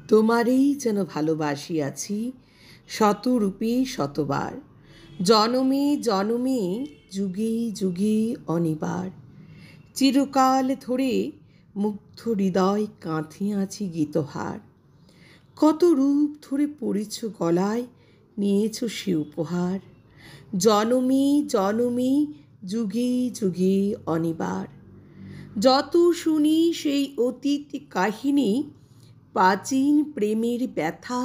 তোমারেই যেন ভালোবাসিয়াছি শতরূপে শতবার, জনমে জনমে যুগে যুগে অনিবার। চিরকাল ধরে মুগ্ধ হৃদয় কাঁথিয়াছি গীতহার। কত রূপ ধরে পড়েছ গলায়, নিয়েছ সে উপহার। জনমে জনমে যুগে যুগে অনিবার। যত শুনি সেই অতীত কাহিনী, প্রাচীন প্রেমের ব্যথা,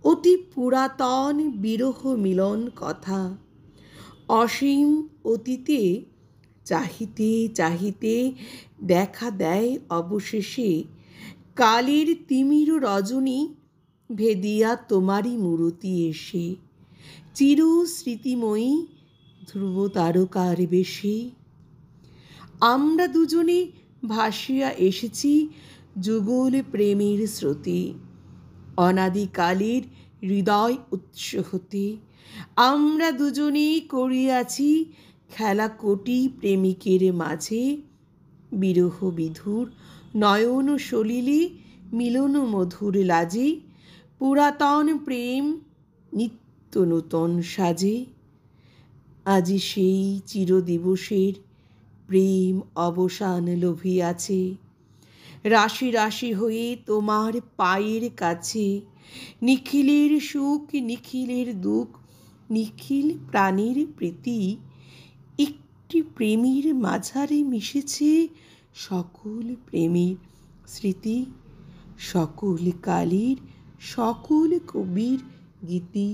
অতি পুরাতন বিরহ মিলন কথা। অসীম অতীতে চাহিতে চাহিতে দেখা দেয় অবশেষে কালের তিমির রজনী, ভেদিয়া তোমারই মূরতি এসে চির স্মৃতিময়ী ধ্রুব তারকার বেশে। আমরা দুজনে ভাসিয়া এসেছি যুগল প্রেমের স্রোতে, অনাদিকালের হৃদয় উৎস হতে। আমরা দুজনে করিয়াছি খেলা কোটি প্রেমিকের মাঝে, বিরহ বিধুর নয়ন সলিলে মিলন মধুর লাজে। পুরাতন প্রেম নিত্য নূতন সাজে। আজি সেই চিরদিবসের প্রেম অবসান লোভিয়াছে, রাশি রাশি হয়ে তোমার পায়ের কাছে। নিখিলের সুখ নিখিলের দুঃখ, নিখিল প্রাণীর প্রীতি, একটি প্রেমের মাঝারে মিশেছে সকল প্রেমের স্মৃতি, সকল কালের সকল কবির গীতি।